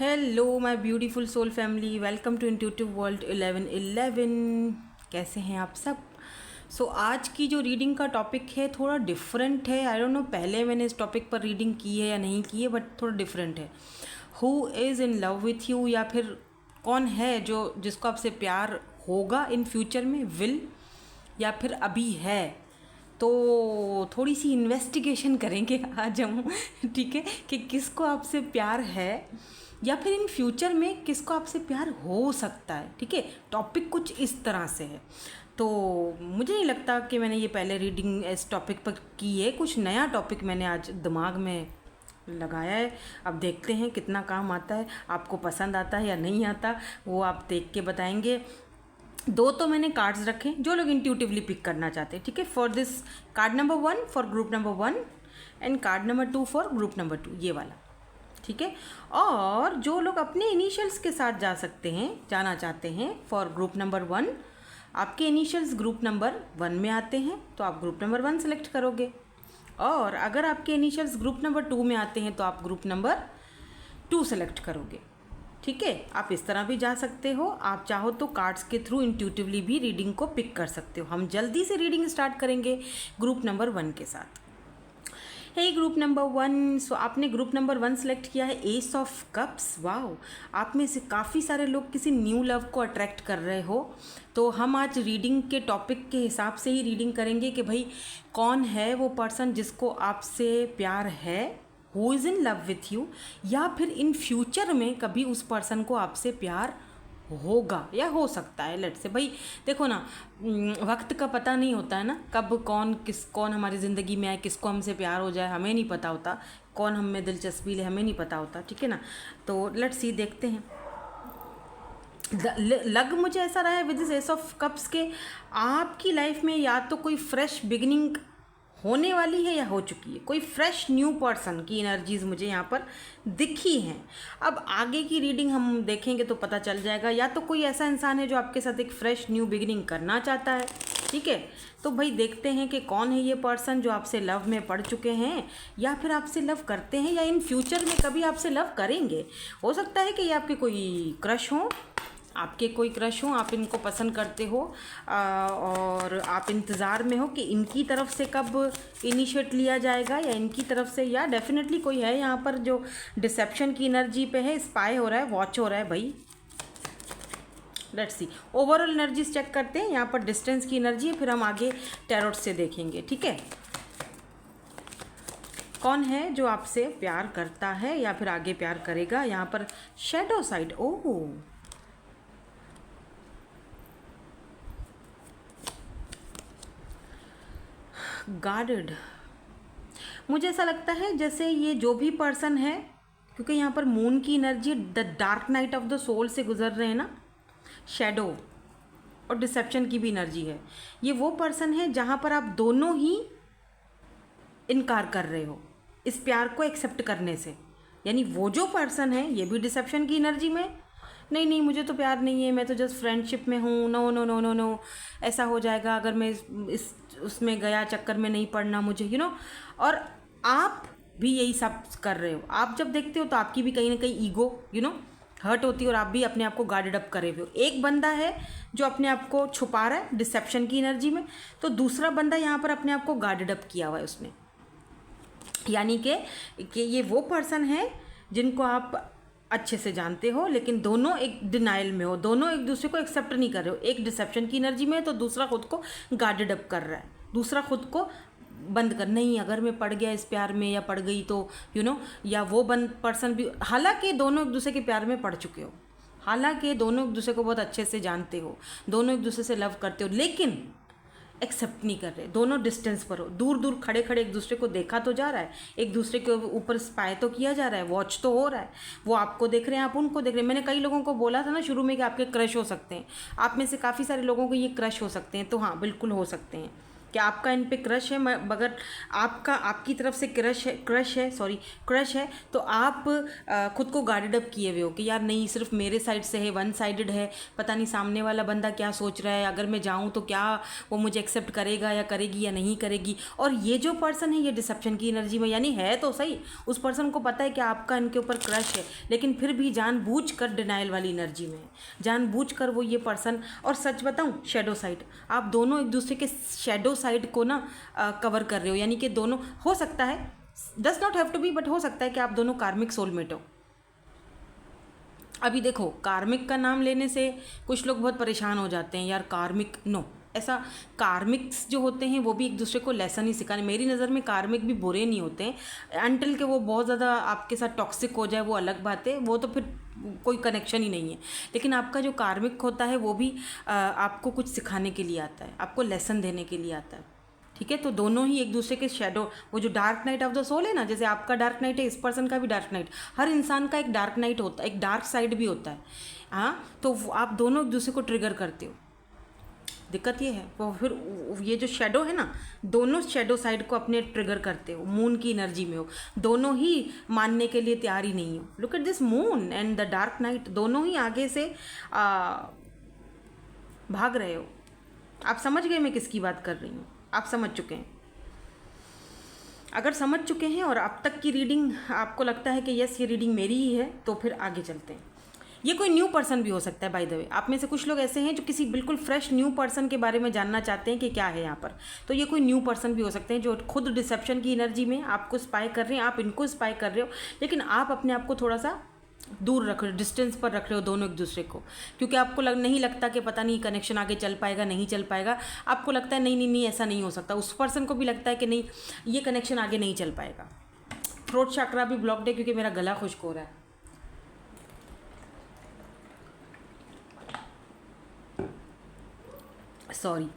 Hello my beautiful soul family, welcome to intuitive world 1111। कैसे हैं आप सब? आज की जो रीडिंग का टॉपिक है थोड़ा डिफरेंट है। आई डोंट नो पहले मैंने इस टॉपिक पर रीडिंग की है या नहीं की है, बट थोड़ा डिफरेंट है। Who is in love with you, या फिर कौन है जो जिसको आपसे प्यार होगा इन फ्यूचर में, विल, या फिर अभी है। तो थोड़ी सी इन्वेस्टिगेशन करेंगे आज हम ठीक है, कि किसको आपसे प्यार है या फिर इन फ्यूचर में किसको आपसे प्यार हो सकता है। ठीक है, टॉपिक कुछ इस तरह से है। तो मुझे नहीं लगता कि मैंने ये पहले रीडिंग इस टॉपिक पर की है। कुछ नया टॉपिक मैंने आज दिमाग में लगाया है। अब देखते हैं कितना काम आता है, आपको पसंद आता है या नहीं आता, वो आप देख के बताएंगे। दो तो मैंने कार्ड्स रखे जो लोग इंट्यूटिवली पिक करना चाहते हैं। ठीक है, for this card number 1 for group number 1 and card number 2 for group number 2, ये वाला। ठीक है, और जो लोग अपने इनिशियल्स के साथ जाना चाहते हैं फॉर ग्रुप नंबर 1, आपके इनिशियल्स ग्रुप नंबर 1 में आते हैं तो आप ग्रुप नंबर 1 सेलेक्ट करोगे, और अगर आपके इनिशियल्स ग्रुप नंबर 2 में आते हैं तो आप ग्रुप नंबर 2 सेलेक्ट करोगे। ठीक है, आप इस तरह भी जा सकते हो। आप चाहो तो कार्ड्स के थ्रू इंट्यूटिवली भी रीडिंग को पिक कर सकते हो। हम जल्दी से रीडिंग स्टार्ट करेंगे ग्रुप नंबर 1 के साथ। हे ग्रुप नंबर 1, आपने ग्रुप नंबर 1 सेलेक्ट किया है, एस ऑफ कप्स। वाओ, आप में से काफ़ी सारे लोग किसी न्यू लव को अट्रैक्ट कर रहे हो। तो हम आज रीडिंग के टॉपिक के हिसाब से ही रीडिंग करेंगे कि भाई कौन है वो पर्सन जिसको आपसे प्यार है, who is in love with you, या फिर इन फ्यूचर में कभी उस पर्सन को आपसे प्यार होगा या हो सकता है। लेट से भाई देखो ना, वक्त का पता नहीं होता है ना, कब कौन हमारी ज़िंदगी में आए, किसको हमसे प्यार हो जाए हमें नहीं पता होता, कौन हम में दिलचस्पी ले हमें नहीं पता होता। ठीक है ना, तो लेट सी देखते हैं। लग मुझे ऐसा रहा है with this S of cups के आपकी लाइफ में या तो कोई फ्रेश बिगिनिंग होने वाली है या हो चुकी है। कोई फ्रेश न्यू पर्सन की एनर्जीज मुझे यहाँ पर दिखी हैं। अब आगे की रीडिंग हम देखेंगे तो पता चल जाएगा। या तो कोई ऐसा इंसान है जो आपके साथ एक फ्रेश न्यू बिगिनिंग करना चाहता है। ठीक है, तो भाई देखते हैं कि कौन है ये पर्सन जो आपसे लव में पड़ चुके हैं, या फिर आपसे लव करते हैं, या इन फ्यूचर में कभी आपसे लव करेंगे। हो सकता है कि ये आपके कोई क्रश हो, आप इनको पसंद करते हो, और आप इंतज़ार में हो कि इनकी तरफ से कब इनिशिएट लिया जाएगा, या इनकी तरफ से, या डेफिनेटली कोई है यहाँ पर जो डिसेप्शन की एनर्जी पे है, स्पाई हो रहा है, वॉच हो रहा है भाई। Let's see, overall energies check करते हैं। यहाँ पर डिस्टेंस की एनर्जी है, फिर हम आगे टैरोट से देखेंगे। ठीक है, कौन है जो आपसे प्यार करता है या फिर आगे प्यार करेगा। यहाँ पर शैडो साइड, ओह गार्डेड। मुझे ऐसा लगता है जैसे ये जो भी पर्सन है, क्योंकि यहाँ पर मून की energy the dark night of the soul से गुजर रहे हैं ना, शैडो और डिसेप्शन की भी एनर्जी है। ये वो पर्सन है जहाँ पर आप दोनों ही इनकार कर रहे हो इस प्यार को एक्सेप्ट करने से। यानी वो जो पर्सन है ये भी डिसेप्शन की एनर्जी में, नहीं नहीं मुझे तो प्यार नहीं है, मैं तो जस्ट फ्रेंडशिप में हूँ, no no no no no, ऐसा हो जाएगा अगर मैं इस उसमें गया चक्कर में नहीं पड़ना मुझे, और आप भी यही सब कर रहे हो। आप जब देखते हो तो आपकी भी कहीं ना कहीं ईगो हर्ट होती है, और आप भी अपने आप को गार्डेड अप करे हुए हो। एक बंदा है जो अपने आप को छुपा रहा है डिसेप्शन की एनर्जी में, तो दूसरा बंदा यहाँ पर अपने आप को गार्डेड अप किया हुआ है उसने। यानी कि ये वो पर्सन है जिनको आप अच्छे से जानते हो, लेकिन दोनों एक डिनाइल में हो, दोनों एक दूसरे को एक्सेप्ट नहीं कर रहे हो। एक डिसेप्शन की एनर्जी में है तो दूसरा खुद को गार्डेड अप कर रहा है, दूसरा खुद को बंद कर, नहीं अगर मैं पड़ गया इस प्यार में या पड़ गई तो या वो पर्सन भी, हालांकि दोनों एक दूसरे के प्यार में पड़ चुके हो, हालांकि दोनों एक दूसरे को बहुत अच्छे से जानते हो, दोनों एक दूसरे से लव करते हो, लेकिन एक्सेप्ट नहीं कर रहे। दोनों डिस्टेंस पर हो, दूर दूर खड़े खड़े एक दूसरे को देखा तो जा रहा है, एक दूसरे के ऊपर स्पाई तो किया जा रहा है, वॉच तो हो रहा है, वो आपको देख रहे हैं, आप उनको देख रहे हैं। मैंने कई लोगों को बोला था ना शुरू में कि आपके क्रश हो सकते हैं, आप में से काफ़ी सारे लोगों को ये क्रश हो सकते हैं, तो हाँ बिल्कुल हो सकते हैं। क्या आपका इन पे क्रश है? मगर आपका आपकी तरफ से क्रश है तो आप खुद को गार्डेड अप किए हुए हो कि यार नहीं, सिर्फ मेरे साइड से है, वन साइडेड है, पता नहीं सामने वाला बंदा क्या सोच रहा है, अगर मैं जाऊँ तो क्या वो मुझे एक्सेप्ट करेगा या करेगी या नहीं करेगी। और ये जो पर्सन है ये डिसेप्शन की एनर्जी में, यानी है तो सही, उस पर्सन को पता है कि आपका इनके ऊपर क्रश है, लेकिन फिर भी जानबूझकर डिनाइल वाली एनर्जी में है, जानबूझकर वो ये पर्सन। और सच बताऊँ, शेडो साइड, आप दोनों एक दूसरे के शेडो साइड को ना कवर कर रहे हो, यानी कि दोनों, हो सकता है, does not have to be, but हो सकता है कि आप दोनों कार्मिक सोलमेट हो। अभी देखो, कार्मिक का नाम लेने से कुछ लोग बहुत परेशान हो जाते हैं, यार कार्मिक, नो, ऐसा कार्मिक्स जो होते हैं वो भी एक दूसरे को लेसन ही सिखाने, मेरी नज़र में कार्मिक भी बुरे नहीं होते हैं अनटिल के वो बहुत ज़्यादा आपके साथ टॉक्सिक हो जाए, वो अलग बात है, वो तो फिर कोई कनेक्शन ही नहीं है। लेकिन आपका जो कार्मिक होता है वो भी आपको कुछ सिखाने के लिए आता है, आपको लेसन देने के लिए आता है, ठीक है। तो दोनों ही एक दूसरे के शेडो, वो जो dark night of the soul है ना, जैसे आपका डार्क नाइट है, इस पर्सन का भी डार्क नाइट, हर इंसान का एक डार्क नाइट होता है, एक डार्क साइड भी होता है, हाँ। तो आप दोनों एक दूसरे को ट्रिगर करते हो। दिक्कत ये है, वो फिर ये जो शेडो है ना, दोनों शेडो साइड को अपने ट्रिगर करते हो, मून की एनर्जी में हो, दोनों ही मानने के लिए तैयार ही नहीं हो। Look at this moon and the dark night, दोनों ही आगे से भाग रहे हो। आप समझ गए मैं किसकी बात कर रही हूँ? आप समझ चुके हैं। अगर समझ चुके हैं और अब तक की रीडिंग आपको लगता है कि यस ये रीडिंग मेरी ही है, तो फिर आगे चलते हैं। ये कोई न्यू पर्सन भी हो सकता है, बाय द वे। आप में से कुछ लोग ऐसे हैं जो किसी बिल्कुल फ्रेश न्यू पर्सन के बारे में जानना चाहते हैं कि क्या है यहाँ पर, तो ये कोई न्यू पर्सन भी हो सकते हैं जो खुद डिसेप्शन की एनर्जी में आपको स्पाई कर रहे हैं, आप इनको स्पाई कर रहे हो, लेकिन आप अपने आप को थोड़ा सा दूर रख रहे हो, डिस्टेंस पर रख रहे हो दोनों एक दूसरे को, क्योंकि आपको नहीं लगता कि पता नहीं कनेक्शन आगे चल पाएगा, नहीं चल पाएगा। आपको लगता है नहीं ऐसा नहीं हो सकता, उस पर्सन को भी लगता है कि नहीं ये कनेक्शन आगे नहीं चल पाएगा। थ्रोट चक्रा भी ब्लॉक्ड है क्योंकि मेरा गला खुश्क हो रहा है। सॉरी,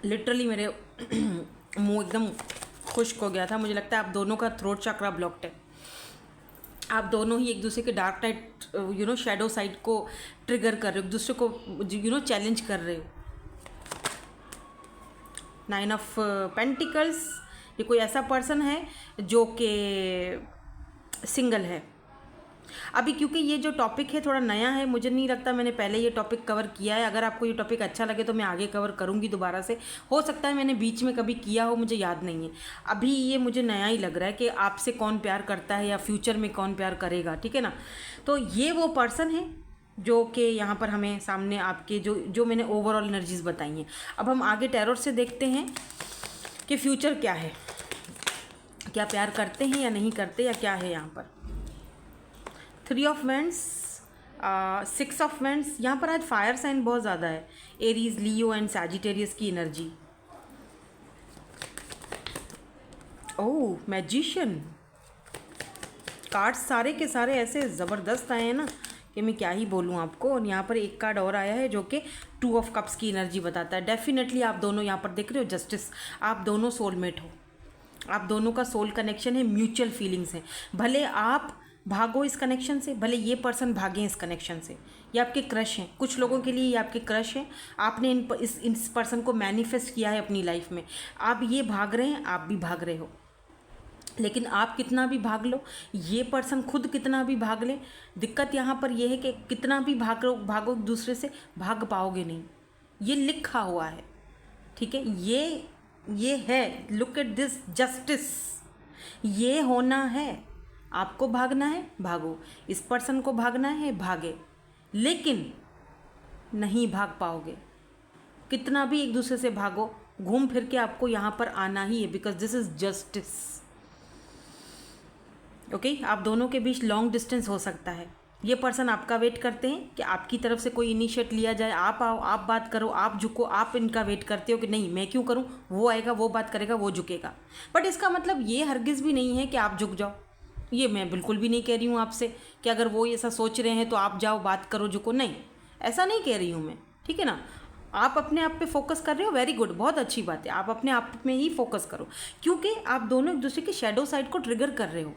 लिटरली मेरे मुंह एकदम खुश्क हो गया था। मुझे लगता है आप दोनों का थ्रोट चक्रा ब्लॉक्ड है। आप दोनों ही एक दूसरे के डार्क नाइट शेडो साइड को ट्रिगर कर रहे हो, एक दूसरे को चैलेंज कर रहे हो। 9 ऑफ पेंटिकल्स, ये कोई ऐसा पर्सन है जो कि सिंगल है अभी, क्योंकि ये जो टॉपिक है थोड़ा नया है, मुझे नहीं लगता मैंने पहले ये टॉपिक कवर किया है। अगर आपको ये टॉपिक अच्छा लगे तो मैं आगे कवर करूँगी दोबारा से, हो सकता है मैंने बीच में कभी किया हो, मुझे याद नहीं है। अभी ये मुझे नया ही लग रहा है कि आपसे कौन प्यार करता है या फ्यूचर में कौन प्यार करेगा, ठीक है ना। तो ये वो पर्सन है जो कि यहाँ पर हमें सामने आपके जो मैंने ओवरऑल एनर्जीज बताई हैं। अब हम आगे टैरोट से देखते हैं कि फ्यूचर क्या है, क्या प्यार करते हैं या नहीं करते, या क्या है यहाँ पर। 3 ऑफ वेंड्स, 6 ऑफ वेंड्स, यहाँ पर आज फायर साइन बहुत ज़्यादा है, एरीज, लियो एंड सैजिटेरियस की एनर्जी। ओह, मैजिशियन, कार्ड्स सारे के सारे ऐसे ज़बरदस्त आए हैं ना कि मैं क्या ही बोलूँ आपको। और यहाँ पर एक कार्ड और आया है जो कि 2 ऑफ कप्स की एनर्जी बताता है। डेफिनेटली आप दोनों यहाँ पर देख रहे हो जस्टिस, आप दोनों सोलमेट हो, आप दोनों का सोल कनेक्शन है, म्यूचुअल फीलिंग्स हैं। भले आप भागो इस कनेक्शन से, भले ये पर्सन भागे इस कनेक्शन से, ये आपके क्रश हैं। कुछ लोगों के लिए ये आपके क्रश हैं, आपने इस पर्सन को मैनिफेस्ट किया है अपनी लाइफ में। आप ये भाग रहे हैं, आप भी भाग रहे हो, लेकिन आप कितना भी भाग लो, ये पर्सन खुद कितना भी भाग ले, दिक्कत यहाँ पर यह है कि कितना भी भागो दूसरे से, भाग पाओगे नहीं। ये लिखा हुआ है, ठीक है, ये है, लुक एट दिस जस्टिस, ये होना है। आपको भागना है, भागो, इस पर्सन को भागना है, भागे, लेकिन नहीं भाग पाओगे। कितना भी एक दूसरे से भागो, घूम फिर के आपको यहाँ पर आना ही है, because this is justice. Okay, आप दोनों के बीच लॉन्ग डिस्टेंस हो सकता है। ये पर्सन आपका वेट करते हैं कि आपकी तरफ से कोई इनिशिएट लिया जाए, आप आओ, आप बात करो, आप झुको, आप इनका वेट करते हो कि नहीं मैं क्यों करूं, वो आएगा, वो बात करेगा, वो झुकेगा। बट इसका मतलब ये हरगिज़ भी नहीं है कि आप झुक जाओ। ये मैं बिल्कुल भी नहीं कह रही हूँ आपसे कि अगर वो ऐसा सोच रहे हैं तो आप जाओ, बात करो, झुको, नहीं, ऐसा नहीं कह रही हूँ मैं, ठीक है ना। आप अपने आप पे फोकस कर रहे हो, वेरी गुड, बहुत अच्छी बात है, आप अपने आप में ही फोकस करो, क्योंकि आप दोनों एक दूसरे के शेडो साइड को ट्रिगर कर रहे हो।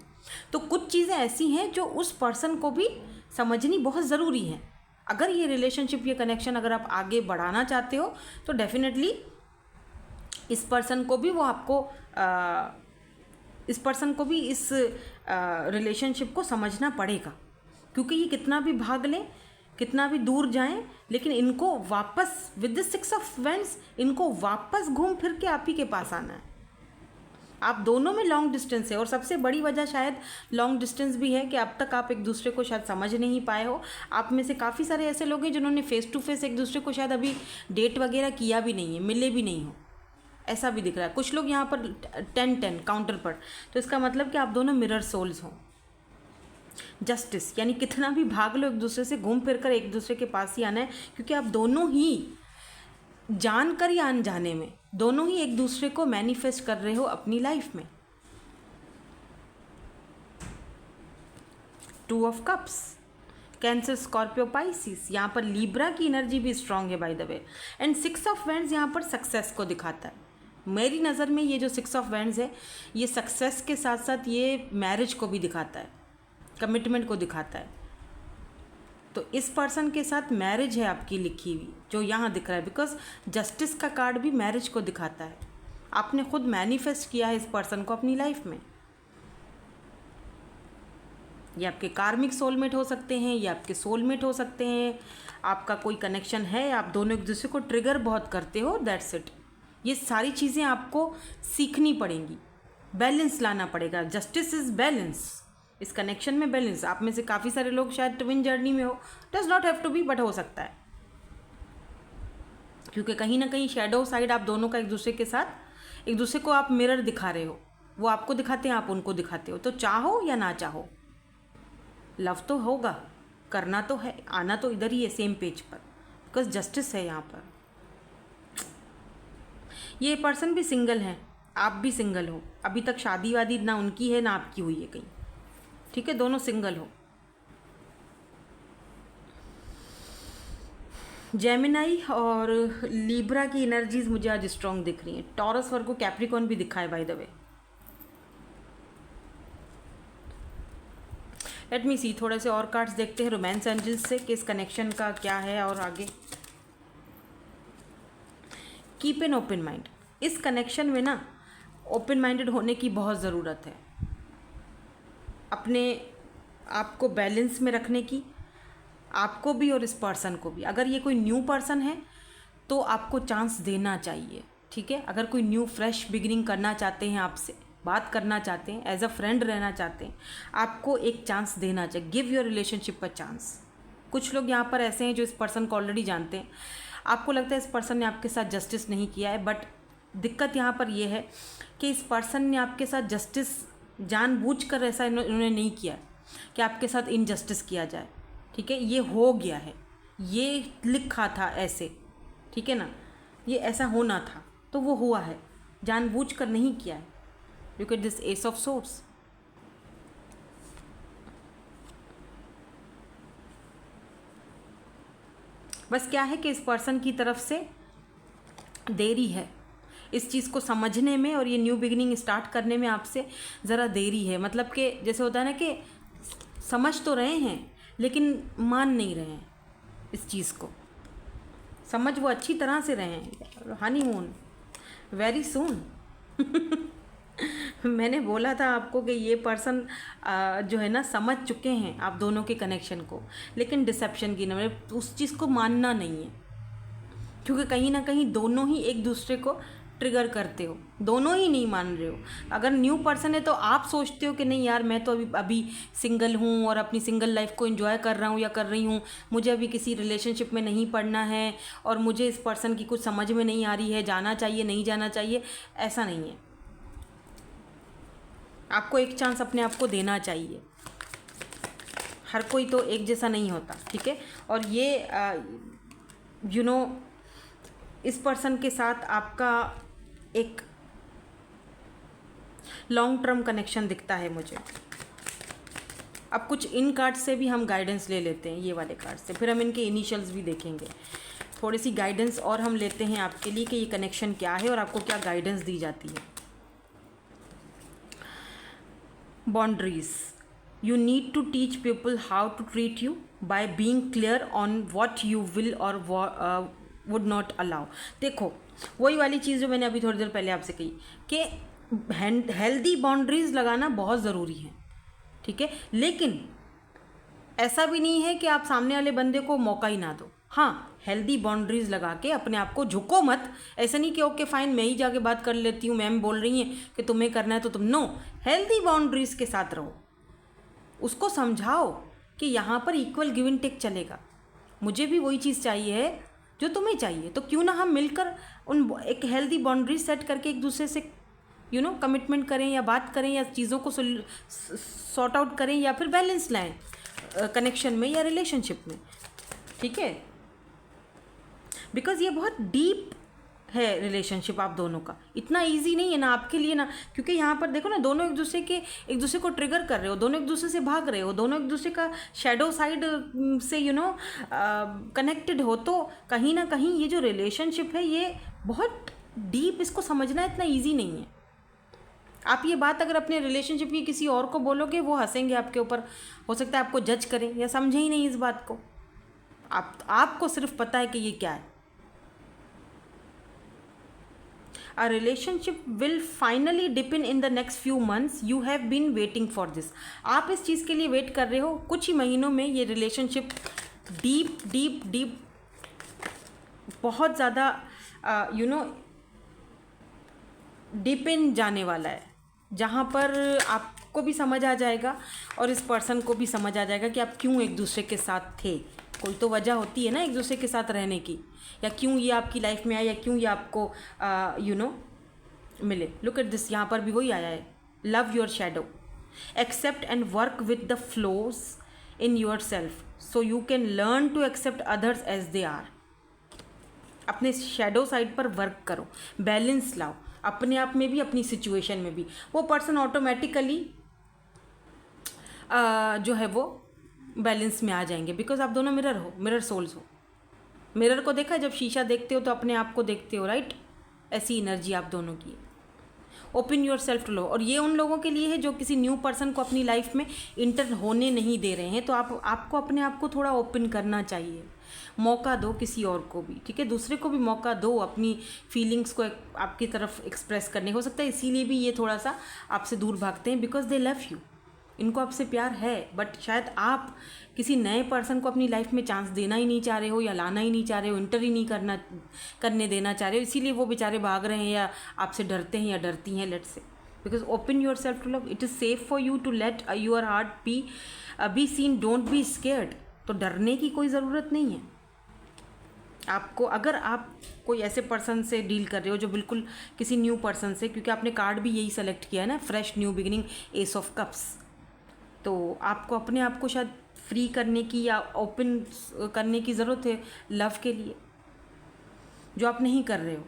तो कुछ चीज़ें ऐसी हैं जो उस पर्सन को भी समझनी बहुत ज़रूरी है। अगर ये रिलेशनशिप, ये कनेक्शन अगर आप आगे बढ़ाना चाहते हो तो डेफिनेटली इस पर्सन को भी वो आपको इस पर्सन को भी इस रिलेशनशिप को समझना पड़ेगा, क्योंकि ये कितना भी भाग लें, कितना भी दूर जाएं, लेकिन इनको वापस विद द 6 ऑफ वेंस इनको वापस घूम फिर के आप ही के पास आना है। आप दोनों में लॉन्ग डिस्टेंस है, और सबसे बड़ी वजह शायद लॉन्ग डिस्टेंस भी है कि अब तक आप एक दूसरे को शायद समझ नहीं पाए हो। आप में से काफ़ी सारे ऐसे लोग हैं जिन्होंने फेस टू फेस एक दूसरे को शायद अभी डेट वगैरह किया भी नहीं है, मिले भी नहीं हो, ऐसा भी दिख रहा है। कुछ लोग यहाँ पर 10-10 काउंटर पर, तो इसका मतलब कि आप दोनों मिरर सोल्स हों। जस्टिस यानी कितना भी भाग लो एक दूसरे से, घूम फिर कर एक दूसरे के पास ही आना है, क्योंकि आप दोनों ही जानकर या अनजाने में दोनों ही एक दूसरे को मैनिफेस्ट कर रहे हो अपनी लाइफ में। 2 of cups, cancer, Scorpio, Pisces, यहाँ पर लिब्रा की एनर्जी भी स्ट्रांग है by the way. And 6 of wands यहाँ पर सक्सेस को दिखाता है। मेरी नज़र में ये जो 6 ऑफ वैंड्स है, ये सक्सेस के साथ साथ ये मैरिज को भी दिखाता है, कमिटमेंट को दिखाता है। तो इस पर्सन के साथ मैरिज है आपकी लिखी हुई, जो यहाँ दिख रहा है, बिकॉज जस्टिस का कार्ड भी मैरिज को दिखाता है। आपने खुद मैनिफेस्ट किया है इस पर्सन को अपनी लाइफ में। ये आपके कार्मिक सोलमेट हो सकते हैं, ये आपके सोलमेट हो सकते हैं, आपका कोई कनेक्शन है, आप दोनों एक दूसरे को ट्रिगर बहुत करते हो, दैट्स इट। ये सारी चीज़ें आपको सीखनी पड़ेंगी, बैलेंस लाना पड़ेगा। जस्टिस इज़ बैलेंस, इस कनेक्शन में बैलेंस। आप में से काफ़ी सारे लोग शायद ट्विन जर्नी में हो, does not have to be, but हो सकता है, क्योंकि कहीं ना कहीं शेडो साइड आप दोनों का एक दूसरे के साथ, एक दूसरे को आप मिरर दिखा रहे हो, वो आपको दिखाते हैं, आप उनको दिखाते हो। तो चाहो या ना चाहो, लव तो होगा, करना तो है, आना तो इधर ही है, सेम पेज पर, बिकॉज जस्टिस है यहाँ पर। ये पर्सन भी सिंगल है, आप भी सिंगल हो, अभी तक शादी वादी ना उनकी है ना आपकी हुई है कहीं, ठीक है, दोनों सिंगल हो। जेमिनाई और लिब्रा की एनर्जीज मुझे आज स्ट्रॉन्ग दिख रही हैं। टॉरस, वर्गो, कैप्रिकॉर्न भी दिखा है by the way. Let me see, थोड़े से और कार्ड्स देखते हैं रोमांस एंजल्स से कि इस कनेक्शन का क्या है और आगे। कीप एन ओपन माइंड, इस कनेक्शन में ना ओपन माइंडेड होने की बहुत ज़रूरत है, अपने आप को बैलेंस में रखने की, आपको भी और इस पर्सन को भी। अगर ये कोई न्यू पर्सन है तो आपको चांस देना चाहिए, ठीक है। अगर कोई न्यू फ्रेश बिगिनिंग करना चाहते हैं, आपसे बात करना चाहते हैं, एज अ फ्रेंड रहना चाहते हैं, आपको एक चांस देना चाहिए। Give your relationship a chance. कुछ लोग यहाँ पर ऐसे हैं जो इस पर्सन को ऑलरेडी जानते हैं, आपको लगता है इस पर्सन ने आपके साथ जस्टिस नहीं किया है, बट दिक्कत यहाँ पर यह है कि इस पर्सन ने आपके साथ जस्टिस जानबूझकर ऐसा इन्होंने नहीं किया कि आपके साथ इनजस्टिस किया जाए, ठीक है। ये हो गया है, ये लिखा था ऐसे, ठीक है ना, ये ऐसा होना था तो वो हुआ है, जानबूझकर नहीं किया है। Look at this S of swords. बस क्या है कि इस पर्सन की तरफ से देरी है इस चीज़ को समझने में, और ये न्यू बिगिनिंग स्टार्ट करने में आपसे ज़रा देरी है। मतलब कि जैसे होता है ना कि समझ तो रहे हैं लेकिन मान नहीं रहे हैं इस चीज़ को। समझ वो अच्छी तरह से रहे हैं, हनीमून वेरी सून। मैंने बोला था आपको कि ये पर्सन जो है ना समझ चुके हैं आप दोनों के कनेक्शन को, लेकिन डिसेप्शन की ना, उस चीज़ को मानना नहीं है, क्योंकि कहीं ना कहीं दोनों ही एक दूसरे को ट्रिगर करते हो, दोनों ही नहीं मान रहे हो। अगर न्यू पर्सन है तो आप सोचते हो कि नहीं यार, मैं तो अभी सिंगल हूँ और अपनी सिंगल लाइफ को एंजॉय कर रहा हूँ या कर रही हूँ, मुझे अभी किसी रिलेशनशिप में नहीं पड़ना है और मुझे इस पर्सन की कुछ समझ में नहीं आ रही है, जाना चाहिए नहीं जाना चाहिए, ऐसा नहीं है। आपको एक चांस अपने आप को देना चाहिए, हर कोई तो एक जैसा नहीं होता, ठीक है। और ये यू नो इस पर्सन के साथ आपका एक लॉन्ग टर्म कनेक्शन दिखता है मुझे। अब कुछ इन कार्ड से भी हम गाइडेंस ले लेते हैं, ये वाले कार्ड से, फिर हम इनके इनिशियल्स भी देखेंगे, थोड़ी सी गाइडेंस और हम लेते हैं आपके लिए कि ये कनेक्शन क्या है और आपको क्या गाइडेंस दी जाती है। Boundaries, you need to teach people how to treat you by being clear on what you will or would not allow। देखो वही वाली चीज़ जो मैंने अभी थोड़ी देर पहले आपसे कही कि हेल्दी बाउंड्रीज लगाना बहुत ज़रूरी है, ठीक है। लेकिन ऐसा भी नहीं है कि आप सामने वाले बंदे को मौका ही ना दो। हाँ, हेल्दी बाउंड्रीज लगा के अपने आप को झुको मत। ऐसा नहीं कि ओके फाइन मैं ही जाके बात कर लेती हूँ, मैम बोल रही हैं कि तुम्हें करना है तो तुम, नो, हेल्दी बाउंड्रीज के साथ रहो। उसको समझाओ कि यहाँ पर इक्वल गिव एंड टेक चलेगा। मुझे भी वही चीज़ चाहिए है जो तुम्हें चाहिए, तो क्यों ना हम मिलकर उन एक हेल्दी बाउंड्रीज सेट करके एक दूसरे से कमिटमेंट करें या बात करें या चीज़ों को सॉर्ट आउट करें या फिर बैलेंस लाएं कनेक्शन में या रिलेशनशिप में, ठीक है। बिकॉज ये बहुत डीप है रिलेशनशिप आप दोनों का, इतना इजी नहीं है ना आपके लिए ना, क्योंकि यहाँ पर देखो ना, दोनों एक दूसरे को ट्रिगर कर रहे हो, दोनों एक दूसरे से भाग रहे हो, दोनों एक दूसरे का शैडो साइड से कनेक्टेड हो, तो कहीं ना कहीं ये जो रिलेशनशिप है ये बहुत डीप, इसको समझना इतना ईजी नहीं है। आप ये बात अगर अपने रिलेशनशिप की किसी और को बोलोगे, वो हंसेंगे आपके ऊपर, हो सकता है आपको जज करें या समझे ही नहीं इस बात को। आपको सिर्फ पता है कि ये क्या है। A relationship will finally deepen in the next few months. You have been waiting for this. आप इस चीज़ के लिए वेट कर रहे हो। कुछ ही महीनों में ये रिलेशनशिप डीप डीप डीप बहुत ज़्यादा डिपेंड जाने वाला है, जहाँ पर आपको भी समझ आ जाएगा और इस पर्सन को भी समझ आ जाएगा कि आप क्यों एक दूसरे के साथ थे। कोई तो वजह होती है ना एक दूसरे के साथ रहने की, या क्यों ये आपकी लाइफ में आया, या क्यों ये आपको मिले। लुक एट दिस, यहाँ पर भी वही आया है, love your shadow, accept and work with the flaws in yourself so you can learn to accept others as they are. अपने शैडो साइड पर वर्क करो, बैलेंस लाओ अपने आप में भी, अपनी सिचुएशन में भी। वो पर्सन ऑटोमेटिकली जो है वो बैलेंस में आ जाएंगे, बिकॉज आप दोनों मिरर हो, मिरर सोल्स हो। मिरर को देखा, जब शीशा देखते हो तो अपने आप को देखते हो, राइट? ऐसी एनर्जी आप दोनों की है। Open yourself to love. और ये उन लोगों के लिए है जो किसी न्यू पर्सन को अपनी लाइफ में इंटर होने नहीं दे रहे हैं, तो आपको अपने आप को थोड़ा ओपन करना चाहिए। मौका दो किसी और को भी, ठीक है, दूसरे को भी मौका दो अपनी फीलिंग्स को आपकी तरफ एक्सप्रेस करने। हो सकता है इसीलिए भी ये थोड़ा सा आपसे दूर भागते हैं, बिकॉज दे लव यू, इनको आपसे प्यार है, बट शायद आप किसी नए पर्सन को अपनी लाइफ में चांस देना ही नहीं चाह रहे हो, या लाना ही नहीं चाह रहे हो, इंटर ही नहीं करने देना चाह रहे हो, इसीलिए वो बेचारे भाग रहे हैं या आपसे डरते हैं या डरती हैं। Let's say because open yourself to love, it is safe for you to let your heart be seen, don't be scared. तो डरने की कोई ज़रूरत नहीं है आपको। अगर आप कोई ऐसे पर्सन से डील कर रहे हो जो बिल्कुल किसी न्यू पर्सन से, क्योंकि आपने कार्ड भी यही सेलेक्ट किया है ना, fresh new beginning, S of cups, तो आपको अपने आप को शायद फ्री करने की या ओपन करने की ज़रूरत है लव के लिए, जो आप नहीं कर रहे हो।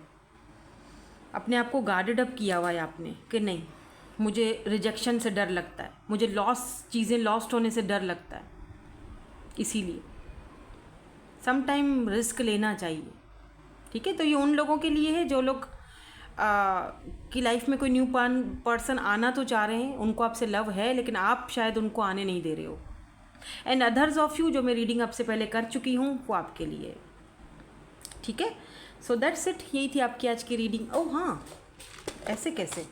अपने आप को गार्डेड अप किया हुआ है आपने कि नहीं, मुझे रिजेक्शन से डर लगता है, मुझे चीज़ें लॉस्ट होने से डर लगता है, इसीलिए सम टाइम रिस्क लेना चाहिए, ठीक है। तो ये उन लोगों के लिए है जो लोग की लाइफ में कोई न्यू पर्सन आना तो चाह रहे हैं, उनको आपसे लव है, लेकिन आप शायद उनको आने नहीं दे रहे हो। एंड अदर्स ऑफ यू, जो मैं रीडिंग आपसे पहले कर चुकी हूँ, वो आपके लिए, ठीक है। सो दैट्स इट, यही थी आपकी आज की रीडिंग। ओह हाँ, ऐसे कैसे,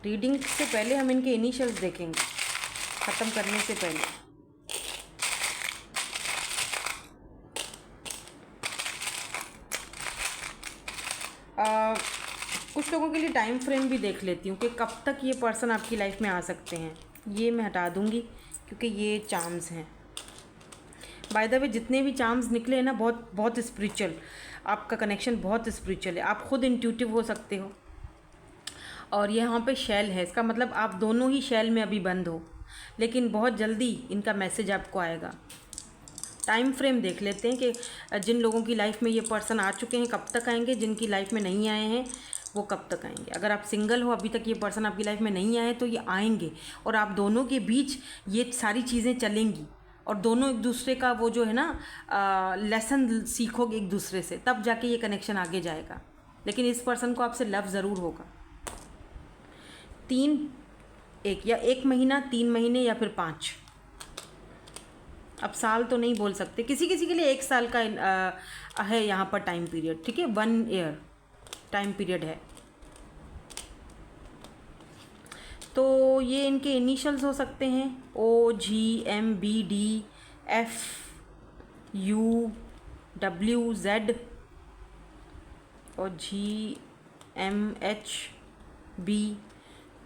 रीडिंग से पहले हम इनके इनिशियल्स देखेंगे, ख़त्म करने से पहले। कुछ लोगों के लिए टाइम फ्रेम भी देख लेती हूँ कि कब तक ये पर्सन आपकी लाइफ में आ सकते हैं। ये मैं हटा दूँगी क्योंकि ये चार्म्स हैं। बाय द वे, जितने भी चार्म्स निकले हैं ना, बहुत स्पिरिचुअल, आपका कनेक्शन बहुत स्पिरिचुअल है। आप खुद इंट्यूटिव हो सकते हो, और यहाँ पे शैल है, इसका मतलब आप दोनों ही शैल में अभी बंद हो, लेकिन बहुत जल्दी इनका मैसेज आपको आएगा। टाइम फ्रेम देख लेते हैं कि जिन लोगों की लाइफ में ये पर्सन आ चुके हैं कब तक आएंगे, जिनकी लाइफ में नहीं आए हैं वो कब तक आएंगे। अगर आप सिंगल हो, अभी तक ये पर्सन आपकी लाइफ में नहीं आए, तो ये आएंगे और आप दोनों के बीच ये सारी चीज़ें चलेंगी, और दोनों एक दूसरे का वो जो है ना लेसन सीखोगे एक दूसरे से, तब जाके ये कनेक्शन आगे जाएगा। लेकिन इस पर्सन को आपसे लव ज़रूर होगा। 1 महीना, 3 महीने या फिर 5, अब साल तो नहीं बोल सकते, किसी किसी के लिए 1 साल का है यहाँ पर टाइम पीरियड, ठीक है, 1 ईयर। टाइम पीरियड है। तो ये इनके इनिशियल्स हो सकते हैं OGMBD FUWZ और GMHB।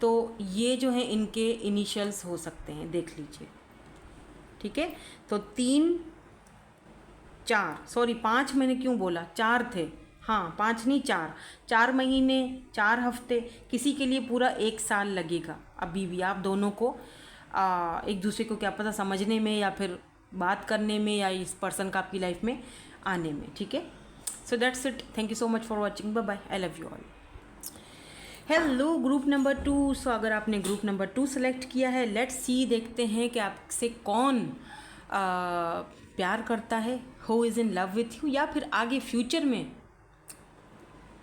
तो ये जो है इनके इनिशियल्स हो सकते हैं, देख लीजिए। ठीक है, तो 3 4 सॉरी 5 मैंने क्यों बोला, 4 थे, हाँ 5 नहीं 4 महीने 4 हफ्ते, किसी के लिए पूरा 1 साल लगेगा अभी भी आप दोनों को एक दूसरे को क्या पता समझने में या फिर बात करने में या इस पर्सन का आपकी लाइफ में आने में। ठीक है, so that's it, thank you so much for watching, bye bye, I love you all. Hello group number 2। So अगर आपने ग्रुप नंबर 2 सेलेक्ट किया है, लेट्स सी, देखते हैं कि आपसे कौन प्यार करता है, who is in love with you, या फिर आगे फ्यूचर में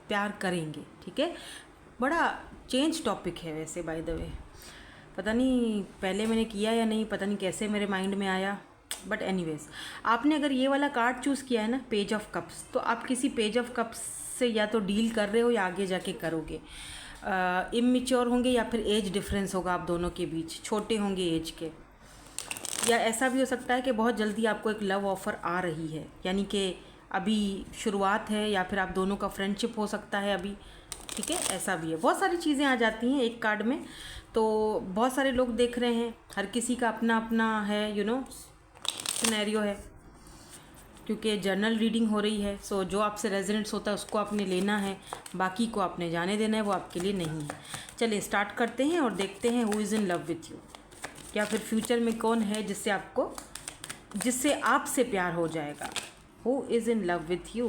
प्यार करेंगे। ठीक है, बड़ा चेंज टॉपिक है वैसे, बाय द वे, पता नहीं पहले मैंने किया या नहीं, पता नहीं कैसे मेरे माइंड में आया, बट एनीवेज, आपने अगर ये वाला कार्ड चूज़ किया है ना, पेज ऑफ कप्स, तो आप किसी पेज ऑफ कप्स से या तो डील कर रहे हो या आगे जाके करोगे। इमैच्योर होंगे या फिर एज डिफरेंस होगा आप दोनों के बीच, छोटे होंगे एज के, या ऐसा भी हो सकता है कि बहुत जल्दी आपको एक लव ऑफ़र आ रही है, यानी कि अभी शुरुआत है, या फिर आप दोनों का फ्रेंडशिप हो सकता है अभी। ठीक है, ऐसा भी है, बहुत सारी चीज़ें आ जाती हैं एक कार्ड में। तो बहुत सारे लोग देख रहे हैं, हर किसी का अपना अपना है सिनेरियो है, क्योंकि जर्नल रीडिंग हो रही है। सो जो आपसे रेजोनेंट्स होता है उसको आपने लेना है, बाकी को आपने जाने देना है, वो आपके लिए नहीं है। चलिए स्टार्ट करते हैं और देखते हैं who is in love with you, या फिर फ्यूचर में कौन है जिससे आपसे प्यार हो जाएगा। Who is in love with you,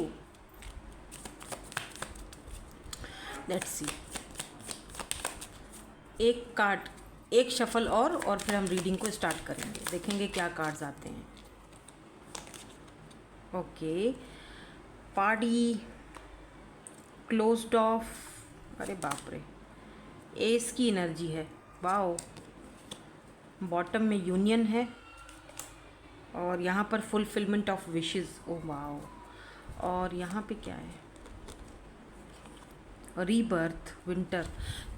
let's see. एक कार्ड, एक शफल और फिर हम रीडिंग को स्टार्ट करेंगे, देखेंगे क्या कार्ड्स आते हैं। ओके, पार्टी, क्लोज्ड ऑफ, अरे बाप रे, एस की एनर्जी है, वाओ। बॉटम में यूनियन है, और यहाँ पर fulfilment of wishes, oh wow. और यहाँ पे क्या है, रीबर्थ, विंटर।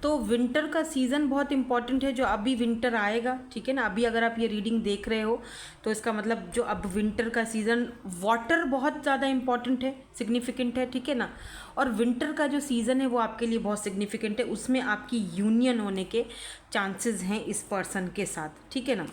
तो विंटर का सीज़न बहुत इंपॉर्टेंट है, जो अभी विंटर आएगा। ठीक है ना, अभी अगर आप ये रीडिंग देख रहे हो तो इसका मतलब जो अब विंटर का सीज़न, वाटर बहुत ज़्यादा इंपॉर्टेंट है, सिग्निफिकेंट है। ठीक है ना, और विंटर का जो सीज़न है वो आपके लिए बहुत सिग्निफिकेंट है, उसमें आपकी यूनियन होने के चांसेस हैं इस पर्सन के साथ। ठीक है ना,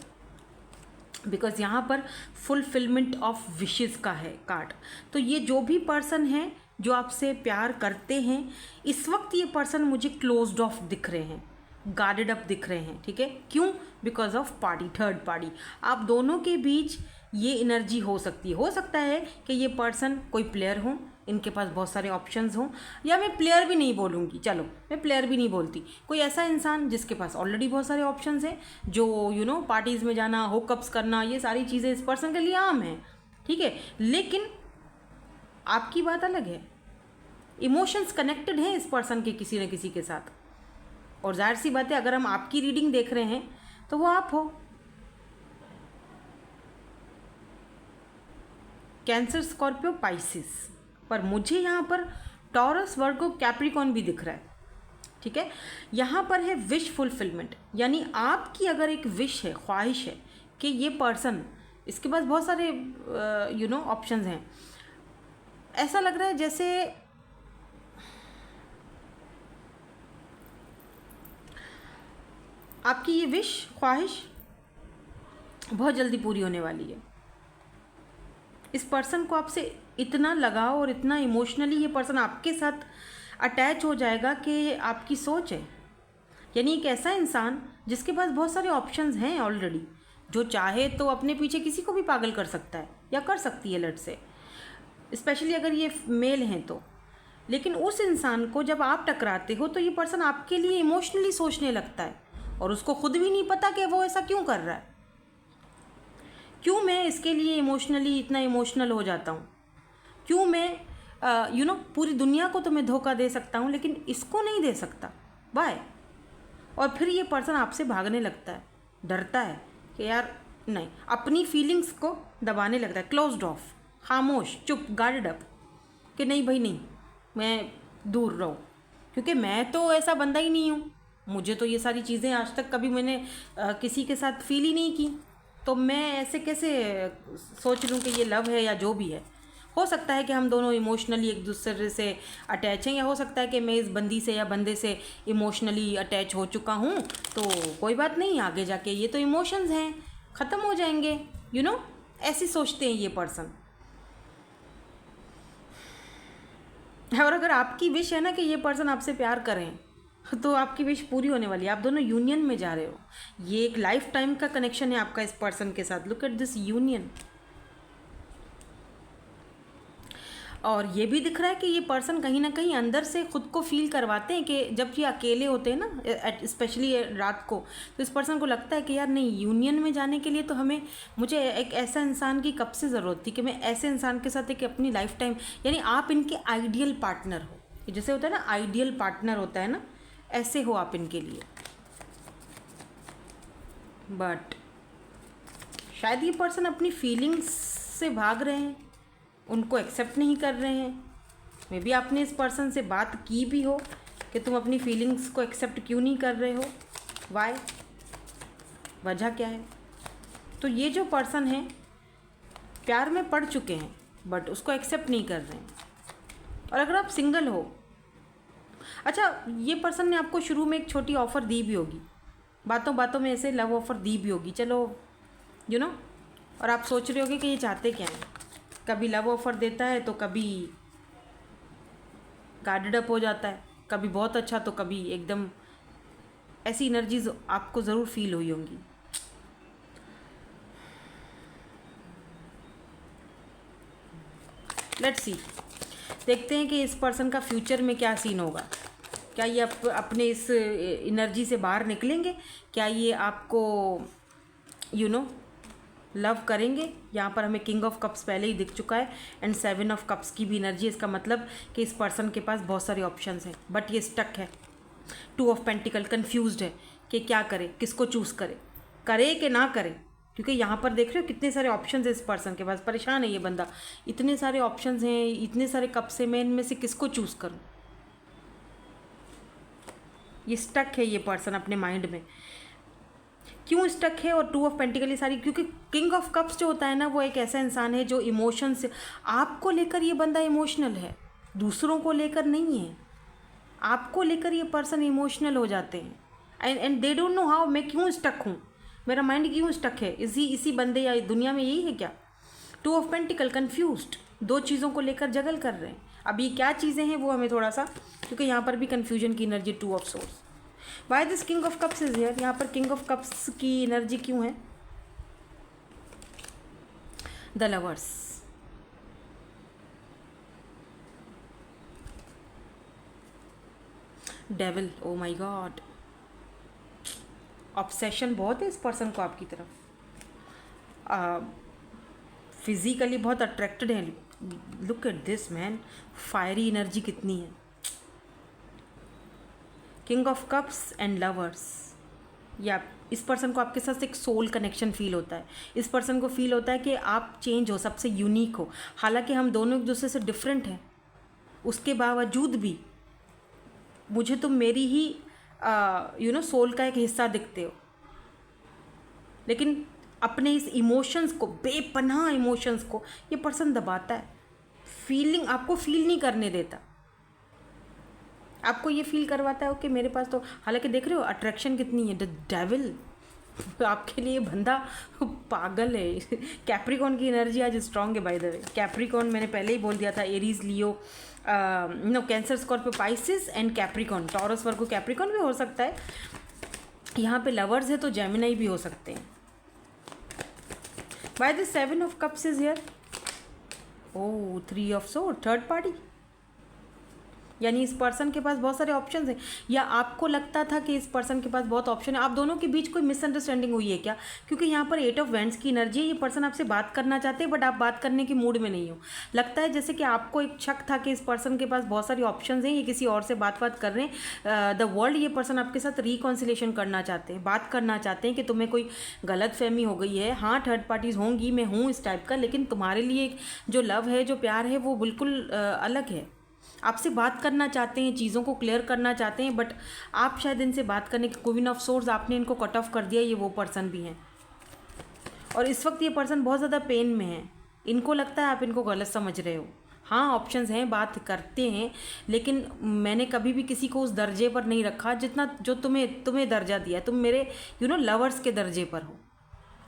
बिकॉज यहाँ पर फुलफिलमेंट ऑफ विशेस का है कार्ड। तो ये जो भी पर्सन है जो आपसे प्यार करते हैं, इस वक्त ये पर्सन मुझे क्लोज्ड ऑफ दिख रहे हैं, गार्डेड अप दिख रहे हैं। ठीक है, क्यों? Because of party, third party. आप दोनों के बीच ये एनर्जी हो सकती है, हो सकता है कि ये पर्सन कोई प्लेयर हो, इनके पास बहुत सारे ऑप्शंस हों, या मैं प्लेयर भी नहीं बोलूँगी, चलो मैं प्लेयर भी नहीं बोलती, कोई ऐसा इंसान जिसके पास ऑलरेडी बहुत सारे ऑप्शंस हैं, जो पार्टीज़ में जाना, हुकअप्स करना, ये सारी चीज़ें इस पर्सन के लिए आम हैं। ठीक है, लेकिन आपकी बात अलग है, इमोशंस कनेक्टेड हैं इस पर्सन के किसी न किसी के साथ, और जाहिर सी बात है अगर हम आपकी रीडिंग देख रहे हैं तो वो आप हो। कैंसर, स्कॉर्पियो, पाइसिस, पर मुझे यहाँ पर टॉरस, वर्गो, कैप्रिकॉन भी दिख रहा है। ठीक है, यहाँ पर है विश फुलफिलमेंट, यानी आपकी अगर एक विश है, ख्वाहिश है कि ये पर्सन, इसके पास बहुत सारे ऑप्शंस हैं, ऐसा लग रहा है जैसे आपकी ये विश, ख्वाहिश बहुत जल्दी पूरी होने वाली है। इस पर्सन को आपसे इतना लगाव और इतना इमोशनली ये पर्सन आपके साथ अटैच हो जाएगा कि आपकी सोच है, यानी एक ऐसा इंसान जिसके पास बहुत सारे ऑप्शंस हैं ऑलरेडी, जो चाहे तो अपने पीछे किसी को भी पागल कर सकता है या कर सकती है लट से, स्पेशली अगर ये मेल हैं तो। लेकिन उस इंसान को जब आप टकराते हो तो ये पर्सन आपके लिए इमोशनली सोचने लगता है, और उसको खुद भी नहीं पता कि वो ऐसा क्यों कर रहा है, क्यों मैं इसके लिए इमोशनली इतना इमोशनल हो जाता हूँ, क्यों मैं पूरी दुनिया को तो मैं धोखा दे सकता हूँ लेकिन इसको नहीं दे सकता, बाय। और फिर ये पर्सन आपसे भागने लगता है, डरता है कि यार नहीं, अपनी फीलिंग्स को दबाने लगता है, क्लोज्ड ऑफ, खामोश, चुप, गार्डेड अप, कि नहीं भाई नहीं, मैं दूर रहो, क्योंकि मैं तो ऐसा बंदा ही नहीं हूँ। मुझे तो ये सारी चीज़ें आज तक कभी मैंने किसी के साथ फील ही नहीं की, तो मैं ऐसे कैसे सोच लूँ कि ये लव है या जो भी है। हो सकता है कि हम दोनों इमोशनली एक दूसरे से अटैच हैं, या हो सकता है कि मैं इस बंदी से या बंदे से इमोशनली अटैच हो चुका हूँ, तो कोई बात नहीं, आगे जाके ये तो इमोशंस हैं, ख़त्म हो जाएंगे, ऐसे सोचते हैं ये पर्सन। और अगर आपकी विश है ना कि ये पर्सन आपसे प्यार करें, तो आपकी विश पूरी होने वाली है। आप दोनों यूनियन में जा रहे हो, ये एक लाइफ टाइम का कनेक्शन है आपका इस पर्सन के साथ। Look at this union. और ये भी दिख रहा है कि ये पर्सन कहीं ना कहीं अंदर से खुद को फील करवाते हैं कि जब ये अकेले होते हैं ना, स्पेशली रात को, तो इस पर्सन को लगता है कि यार नहीं, यूनियन में जाने के लिए तो मुझे एक ऐसा इंसान की कब से ज़रूरत थी कि मैं ऐसे इंसान के साथ एक अपनी लाइफ टाइम, यानी आप इनके आइडियल पार्टनर हो। जैसे होता है ना, आइडियल पार्टनर होता है ना, ऐसे हो आप इनके लिए। बट शायद ये पर्सन अपनी फीलिंग्स से भाग रहे हैं, उनको एक्सेप्ट नहीं कर रहे हैं। मे बी आपने इस पर्सन से बात की भी हो कि तुम अपनी फीलिंग्स को एक्सेप्ट क्यों नहीं कर रहे हो, वाई, वजह क्या है। तो ये जो पर्सन है प्यार में पड़ चुके हैं बट उसको एक्सेप्ट नहीं कर रहे हैं। और अगर आप सिंगल हो, अच्छा, ये पर्सन ने आपको शुरू में एक छोटी ऑफ़र दी भी होगी, बातों बातों में ऐसे लव ऑफ़र दी भी होगी, चलो और आप सोच रहे होगे कि ये चाहते क्या हैं। कभी लव ऑफ़र देता है तो कभी गार्डेड अप हो जाता है, कभी बहुत अच्छा तो कभी एकदम, ऐसी एनर्जीज आपको ज़रूर फील हुई होंगी। लेट्स सी, देखते हैं कि इस पर्सन का फ्यूचर में क्या सीन होगा। क्या ये अपने इस एनर्जी से बाहर निकलेंगे? क्या ये आपको लव करेंगे? यहाँ पर हमें किंग ऑफ कप्स पहले ही दिख चुका है एंड 7 ऑफ कप्स की भी एनर्जी। इसका मतलब कि इस पर्सन के पास बहुत सारे ऑप्शंस हैं बट ये स्टक है। 2 ऑफ पेंटिकल, कन्फ्यूज्ड है कि क्या करे, किसको चूज़ करे कि ना करे, क्योंकि यहाँ पर देख रहे हो कितने सारे ऑप्शंस है इस पर्सन के पास। परेशान है ये बंदा, इतने सारे ऑप्शंस हैं, इतने सारे कप्स हैं, मैं इनमें से किसको चूज़ करूँ। ये स्टक है ये पर्सन अपने माइंड में। क्यों स्टक है? और 2 ऑफ पेंटिकल ये सारी, क्योंकि किंग ऑफ कप्स जो होता है ना, वो एक ऐसा इंसान है जो इमोशन से, आपको लेकर ये बंदा इमोशनल है, दूसरों को लेकर नहीं है। आपको लेकर ये पर्सन इमोशनल हो जाते हैं and they don't know how. मैं क्यों स्टक हूँ, मेरा माइंड क्यों स्टक है इसी बंदे या दुनिया में, यही है क्या? 2 ऑफ पेंटिकल, कन्फ्यूज्ड, 2 चीज़ों को लेकर जगल कर रहे हैं। अब ये क्या चीज़ें हैं वो हमें थोड़ा सा, क्योंकि यहाँ पर भी कन्फ्यूजन की energy, 2 of source. Why this king of cups is here? यहाँ पर किंग ऑफ कप्स की एनर्जी क्यों है? The lovers, devil, oh my God, obsession बहुत है इस पर्सन को आपकी तरफ, फिजिकली बहुत अट्रैक्टेड है। Look at this man, fiery energy कितनी है। King of cups and lovers, या इस पर्सन को आपके साथ एक सोल कनेक्शन फील होता है। इस पर्सन को फील होता है कि आप चेंज हो, सबसे यूनिक हो। हालांकि हम दोनों एक दूसरे से डिफरेंट हैं, उसके बावजूद भी मुझे तुम मेरी ही सोल का एक हिस्सा दिखते हो। लेकिन अपने इस इमोशंस को, बेपनाह इमोशंस को ये पर्सन दबाता है। फीलिंग आपको फील नहीं करने देता, आपको ये फील करवाता है कि मेरे पास तो, हालांकि देख रहे हो अट्रैक्शन कितनी है। द डेविल, आपके लिए बंदा पागल है। कैप्रिकॉन की एनर्जी आज स्ट्रांग है बाय द वे। कैप्रिकॉन मैंने पहले ही बोल दिया था, Aries, Leo, cancer, Scorpio, Pisces and Capricorn. Taurus, Virgo, Capricorn भी हो सकता है। यहाँ पे लवर्स है तो जेमिनाई भी हो सकते हैं। By the 7 of cups is here. Oh, 3 of sword, third party, यानी इस पर्सन के पास बहुत सारे ऑप्शंस हैं, या आपको लगता था कि इस पर्सन के पास बहुत ऑप्शन है। आप दोनों के बीच कोई मिसअंडरस्टैंडिंग हुई है क्या? क्योंकि यहाँ पर 8 ऑफ वैंड्स की एनर्जी है। ये पर्सन आपसे बात करना चाहते हैं बट आप बात करने के मूड में नहीं हो। लगता है जैसे कि आपको एक शक था कि इस पर्सन के पास बहुत सारी ऑप्शंस हैं, ये किसी और से बात कर रहे हैं। द वर्ल्ड, ये पर्सन आपके साथ रिकॉन्सिलेशन करना चाहते हैं, बात करना चाहते हैं कि तुम्हें कोई गलत फहमी हो गई है। हाँ, थर्ड पार्टीज़ होंगी, मैं हूँ इस टाइप का, लेकिन तुम्हारे लिए जो लव है, जो प्यार है, वो बिल्कुल अलग है। आपसे बात करना चाहते हैं, चीज़ों को क्लियर करना चाहते हैं, बट आप शायद इनसे बात करने की क्वीन ऑफ सोर्स, आपने इनको कट ऑफ कर दिया। ये वो पर्सन भी हैं और इस वक्त ये पर्सन बहुत ज़्यादा पेन में है। इनको लगता है आप इनको गलत समझ रहे हो। हाँ, ऑप्शंस हैं, बात करते हैं, लेकिन मैंने कभी भी किसी को उस दर्जे पर नहीं रखा जितना जो तुम्हें दर्जा दिया। तुम मेरे लवर्स के दर्जे पर हो।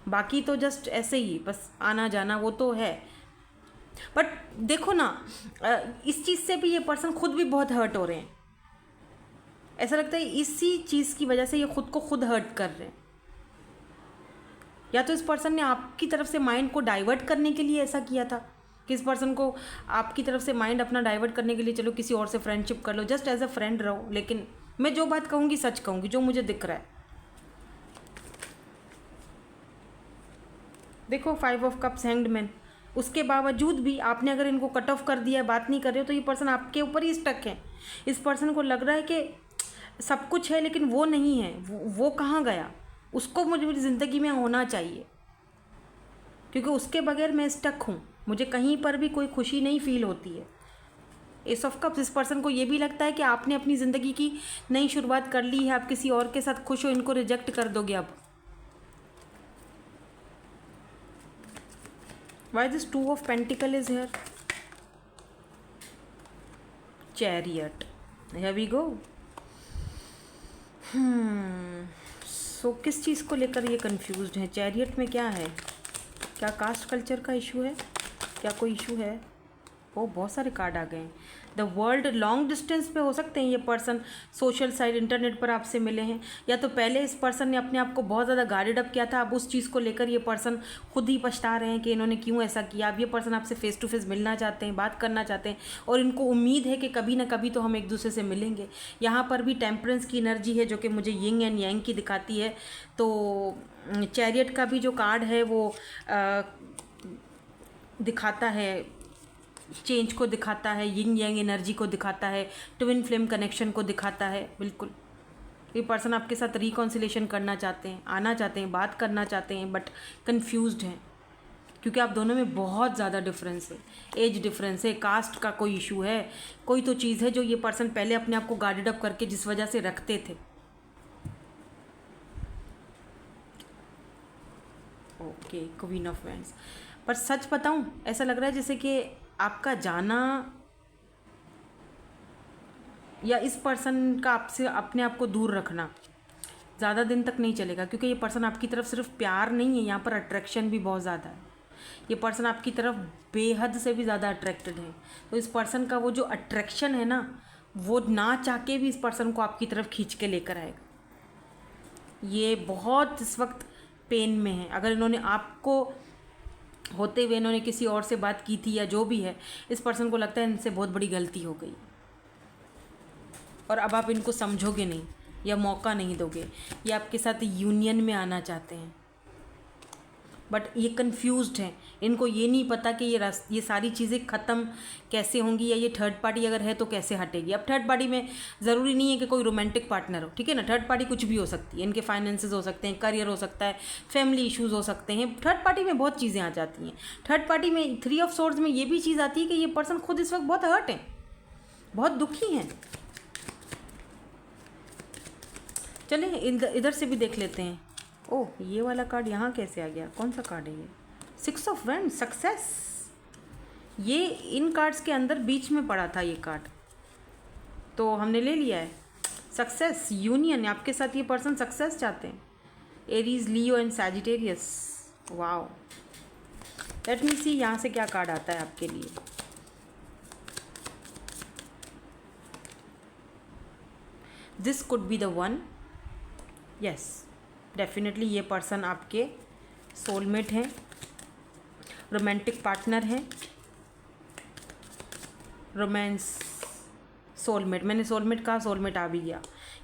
बाकी तो जस्ट ऐसे ही बस आना जाना वो तो है। बट देखो ना, इस चीज़ से भी ये पर्सन खुद भी बहुत हर्ट हो रहे हैं। ऐसा लगता है इसी चीज़ की वजह से ये खुद को खुद हर्ट कर रहे हैं। या तो इस पर्सन ने आपकी तरफ से माइंड को डाइवर्ट करने के लिए ऐसा किया था कि इस पर्सन को आपकी तरफ से माइंड अपना डाइवर्ट करने के लिए, चलो किसी और से फ्रेंडशिप कर लो, जस्ट एज अ फ्रेंड रहो। लेकिन मैं जो बात कहूँगी सच कहूँगी, जो मुझे दिख रहा है। देखो 5 ऑफ कप्स, हैंग्ड मैन। उसके बावजूद भी आपने अगर इनको कट ऑफ कर दिया है, बात नहीं कर रहे हो, तो ये पर्सन आपके ऊपर ही स्टक है। इस पर्सन को लग रहा है कि सब कुछ है लेकिन वो नहीं है। वो कहाँ गया? उसको मुझे मेरी ज़िंदगी में होना चाहिए, क्योंकि उसके बगैर मैं स्टक हूँ। मुझे कहीं पर भी कोई खुशी नहीं फील होती है। एस ऑफ कप्स, इस पर्सन को ये भी लगता है कि आपने अपनी ज़िंदगी की नई शुरुआत कर ली है, आप किसी और के साथ खुश हो, इनको रिजेक्ट कर दोगे अब। Why this 2 of Pentacle is here? Chariot. Here we go. So किस चीज़ को लेकर ये कंफ्यूज्ड है? चैरियट में क्या है? क्या कास्ट कल्चर का इशू है? क्या कोई इशू है? ओ, बहुत सारे कार्ड आ गए हैं। द वर्ल्ड, लॉन्ग डिस्टेंस पे हो सकते हैं ये पर्सन, सोशल साइट, इंटरनेट पर आपसे मिले हैं, या तो पहले इस पर्सन ने अपने आप को बहुत ज़्यादा गार्डेड अप किया था। अब उस चीज़ को लेकर ये पर्सन खुद ही पछता रहे हैं कि इन्होंने क्यों ऐसा किया। अब ये पर्सन आपसे फेस टू फेस मिलना चाहते हैं, बात करना चाहते हैं, और इनको उम्मीद है कि कभी ना कभी तो हम एक दूसरे से मिलेंगे। यहाँ पर भी टेम्परेंस की एनर्जी है जो कि मुझे यिंग एंड यांग की दिखाती है। तो चैरियट का भी जो कार्ड है वो दिखाता है, चेंज को दिखाता है, यिंग यांग एनर्जी को दिखाता है, ट्विन फ्लेम कनेक्शन को दिखाता है। बिल्कुल ये पर्सन आपके साथ रिकॉन्सिलेशन करना चाहते हैं, आना चाहते हैं, बात करना चाहते हैं, बट कंफ्यूज्ड हैं क्योंकि आप दोनों में बहुत ज़्यादा डिफरेंस है, एज डिफरेंस है, कास्ट का कोई इशू है, कोई तो चीज़ है जो ये पर्सन पहले अपने आप को गार्डेड अप करके जिस वजह से रखते थे। Okay, queen of wands. पर सच बताऊं, ऐसा लग रहा है जैसे कि आपका जाना या इस पर्सन का आपसे अपने आप को दूर रखना ज़्यादा दिन तक नहीं चलेगा, क्योंकि ये पर्सन आपकी तरफ सिर्फ प्यार नहीं है, यहाँ पर अट्रैक्शन भी बहुत ज़्यादा है। ये पर्सन आपकी तरफ बेहद से भी ज़्यादा अट्रैक्टेड है। तो इस पर्सन का वो जो अट्रैक्शन है ना, वो ना चाह के भी इस पर्सन को आपकी तरफ खींच के लेकर आएगा। ये बहुत इस वक्त पेन में है। अगर इन्होंने आपको होते हुए इन्होंने किसी और से बात की थी या जो भी है, इस पर्सन को लगता है इनसे बहुत बड़ी गलती हो गई और अब आप इनको समझोगे नहीं या मौका नहीं दोगे। ये आपके साथ यूनियन में आना चाहते हैं, बट ये कंफ्यूज्ड हैं। इनको ये नहीं पता कि ये सारी चीज़ें ख़त्म कैसे होंगी, या ये थर्ड पार्टी अगर है तो कैसे हटेगी। अब थर्ड पार्टी में ज़रूरी नहीं है कि कोई रोमांटिक पार्टनर हो, ठीक है ना। थर्ड पार्टी कुछ भी हो सकती है। इनके फाइनेंसेस हो सकते हैं, करियर हो सकता है, फैमिली इश्यूज़ हो सकते हैं। थर्ड पार्टी में बहुत चीज़ें आ जाती हैं। थर्ड पार्टी में 3 ऑफ सोर्ड्स में ये भी चीज़ आती है कि ये पर्सन खुद इस वक्त बहुत हर्ट हैं, बहुत दुखी हैं। चलिए इधर से भी देख लेते हैं। ओह, ये वाला कार्ड यहाँ कैसे आ गया? कौन सा कार्ड है ये? 6 ऑफ वैंड्स, सक्सेस। ये इन कार्ड्स के अंदर बीच में पड़ा था ये कार्ड, तो हमने ले लिया है। सक्सेस, यूनियन, आपके साथ ये पर्सन सक्सेस चाहते हैं। Aries, Leo and Sagittarius. Wow, let me see यहाँ से क्या कार्ड आता है आपके लिए। This could be the one. Yes, definitely ये पर्सन आपके सोलमेट हैं, रोमांटिक पार्टनर हैं, रोमांस सोलमेट। मैंने सोलमेट कहा, सोलमेट आ भी गया।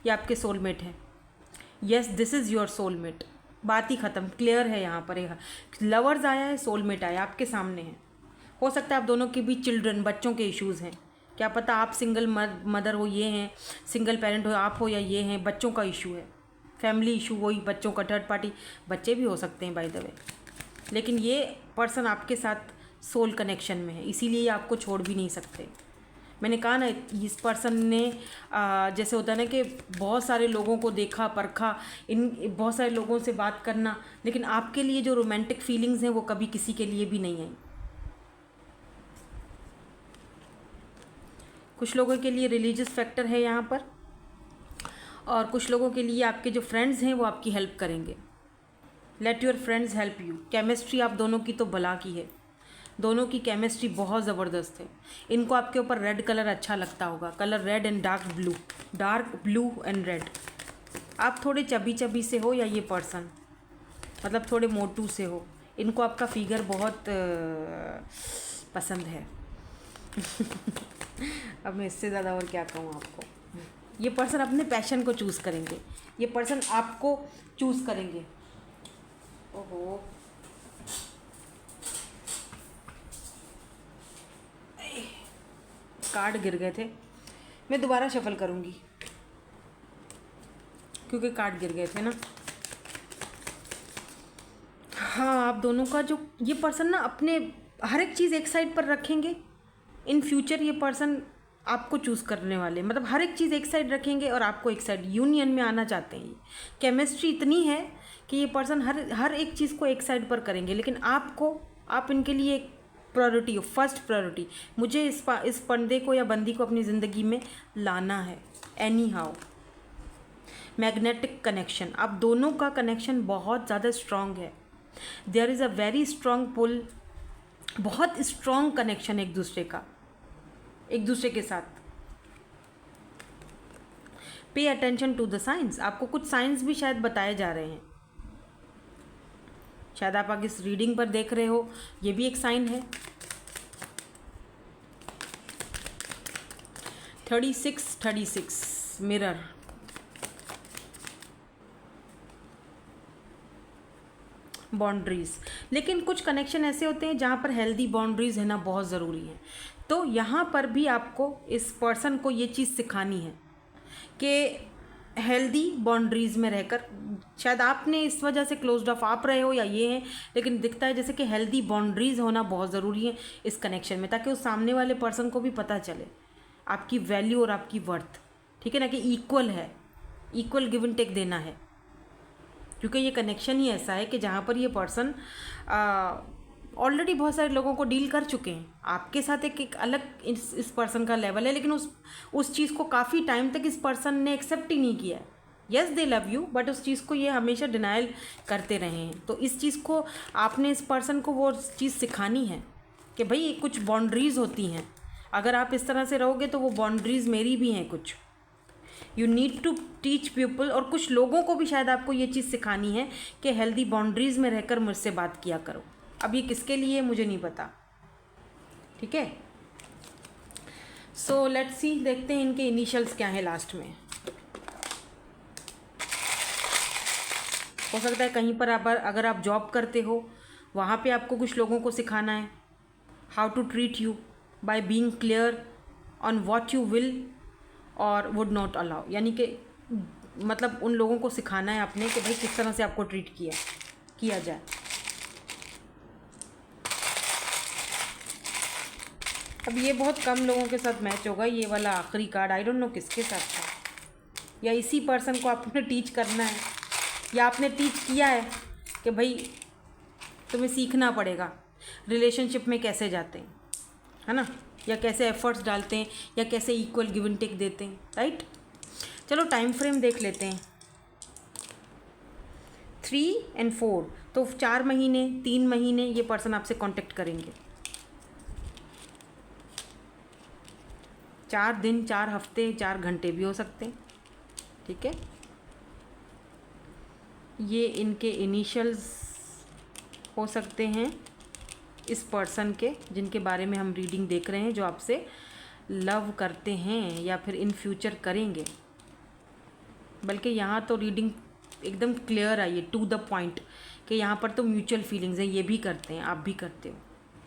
ये आपके सोलमेट हैं। Yes, this is your soulmate. बात ही ख़त्म, क्लियर है। यहाँ पर लवर्स आया है, सोलमेट आया, आपके सामने है। हो सकता है आप दोनों के बीच चिल्ड्रन, बच्चों के इश्यूज़ हैं। क्या पता आप सिंगल मदर हो, ये हैं, सिंगल पेरेंट हो आप हो, या ये हैं, बच्चों का इशू है, फैमिली इशू, वही बच्चों का। थर्ड पार्टी बच्चे भी हो सकते हैं बाय द वे। लेकिन ये पर्सन आपके साथ सोल कनेक्शन में है, इसीलिए ये आपको छोड़ भी नहीं सकते। मैंने कहा ना, इस पर्सन ने जैसे होता है ना कि बहुत सारे लोगों को देखा परखा, इन बहुत सारे लोगों से बात करना, लेकिन आपके लिए जो रोमांटिक फीलिंग्स हैं वो कभी किसी के लिए भी नहीं आई। कुछ लोगों के लिए रिलीजियस फैक्टर है यहाँ पर, और कुछ लोगों के लिए आपके जो फ्रेंड्स हैं वो आपकी हेल्प करेंगे। Let your friends help you. Chemistry आप दोनों की तो भला की है, दोनों की केमिस्ट्री बहुत ज़बरदस्त है। इनको आपके ऊपर रेड कलर अच्छा लगता होगा, colour red and dark blue and red. आप थोड़े चबी चबी से हो, या ये पर्सन मतलब थोड़े मोटू से हो, इनको आपका फिगर बहुत पसंद है। अब मैं इससे ज़्यादा और क्या कहूँ आपको। ये पर्सन अपने पैशन को चूज़ करेंगे, ये पर्सन आपको चूज़ करेंगे। ओहो, कार्ड गिर गए थे, मैं दोबारा शफल करूँगी क्योंकि कार्ड गिर गए थे ना। हाँ, आप दोनों का जो ये पर्सन ना अपने हर एक चीज़ एक साइड पर रखेंगे। इन फ्यूचर ये पर्सन आपको चूज़ करने वाले, मतलब हर एक चीज़ एक साइड रखेंगे और आपको एक साइड यूनियन में आना चाहते हैं। केमिस्ट्री इतनी है कि ये पर्सन हर एक चीज़ को एक साइड पर करेंगे, लेकिन आप इनके लिए एक प्रायोरिटी हो, फर्स्ट प्रायोरिटी। मुझे इस पर्दे को या बंदी को अपनी ज़िंदगी में लाना है एनी हाउ। मैग्नेटिक कनेक्शन, आप दोनों का कनेक्शन बहुत ज़्यादा स्ट्रॉन्ग है। There is a very strong pull, बहुत स्ट्रॉन्ग कनेक्शन एक दूसरे के साथ। Pay attention to the science, आपको कुछ साइंस भी शायद बताए जा रहे हैं, शायद आप आगे इस रीडिंग पर देख रहे हो, ये भी एक साइन है। 36 मिरर, बाउंड्रीज। लेकिन कुछ कनेक्शन ऐसे होते हैं जहाँ पर हेल्दी बाउंड्रीज है ना बहुत ज़रूरी है। तो यहाँ पर भी आपको इस पर्सन को ये चीज़ सिखानी है कि हेल्दी बाउंड्रीज़ में रहकर, शायद आपने इस वजह से क्लोज्ड ऑफ आप रहे हो या ये है, लेकिन दिखता है जैसे कि हेल्दी बाउंड्रीज़ होना बहुत ज़रूरी है इस कनेक्शन में, ताकि उस सामने वाले पर्सन को भी पता चले आपकी वैल्यू और आपकी वर्थ, ठीक है ना, कि इक्वल है, इक्वल गिव एंड टेक देना है। क्योंकि ये कनेक्शन ही ऐसा है कि जहाँ पर ये पर्सन ऑलरेडी बहुत सारे लोगों को डील कर चुके हैं। आपके साथ एक अलग इस पर्सन का लेवल है, लेकिन उस चीज़ को काफ़ी टाइम तक इस पर्सन ने एक्सेप्ट ही नहीं किया है। Yes they love you, but उस चीज़ को ये हमेशा डिनाइल करते रहे हैं। तो इस चीज़ को आपने इस पर्सन को वो चीज़ सिखानी है कि भाई कुछ बाउंड्रीज़ होती हैं, अगर आप इस तरह से रहोगे तो वो बाउंड्रीज़ मेरी भी हैं कुछ। You need to teach people, और कुछ लोगों को भी शायद आपको ये चीज़ सिखानी है कि हेल्दी बाउंड्रीज़ में रहकर मुझसे बात किया करो। अब ये किसके लिए मुझे नहीं पता, ठीक है। सो लेट्स सी, देखते हैं इनके इनिशियल्स क्या हैं लास्ट में। हो सकता है कहीं पर अगर आप जॉब करते हो, वहाँ पे आपको कुछ लोगों को सिखाना है how to treat you by being clear on what you will और वुड नॉट अलाउ, यानी कि मतलब उन लोगों को सिखाना है आपने कि भाई किस तरह से आपको ट्रीट किया जाए। अब ये बहुत कम लोगों के साथ मैच होगा, ये वाला आखिरी कार्ड, आई डोंट नो किसके साथ था, या इसी पर्सन को आपने टीच करना है, या आपने टीच किया है कि भाई तुम्हें सीखना पड़ेगा रिलेशनशिप में कैसे जाते हैं, है ना, या कैसे एफर्ट्स डालते हैं, या कैसे इक्वल गिव एंड टेक देते हैं, राइट। चलो टाइम फ्रेम देख लेते हैं। 3 और 4, तो 4 महीने 3 महीने ये पर्सन आपसे कांटेक्ट करेंगे। 4 दिन 4 हफ्ते 4 घंटे भी हो सकते हैं, ठीक है। ये इनके इनिशियल्स हो सकते हैं इस पर्सन के, जिनके बारे में हम रीडिंग देख रहे हैं, जो आपसे लव करते हैं या फिर इन फ्यूचर करेंगे। बल्कि यहाँ तो रीडिंग एकदम क्लियर आई है, टू द पॉइंट, कि यहाँ पर तो म्यूचुअल फीलिंग्स हैं, ये भी करते हैं, आप भी करते हो,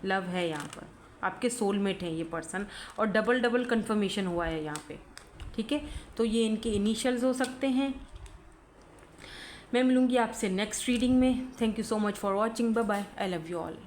लव है यहाँ पर, आपके सोलमेट हैं ये पर्सन, और डबल कंफर्मेशन हुआ है यहाँ पे, ठीक है। तो ये इनके इनिशियल्स हो सकते हैं। मैं मिलूँगी आपसे नेक्स्ट रीडिंग में। Thank you so much for watching, bye bye, I love you all.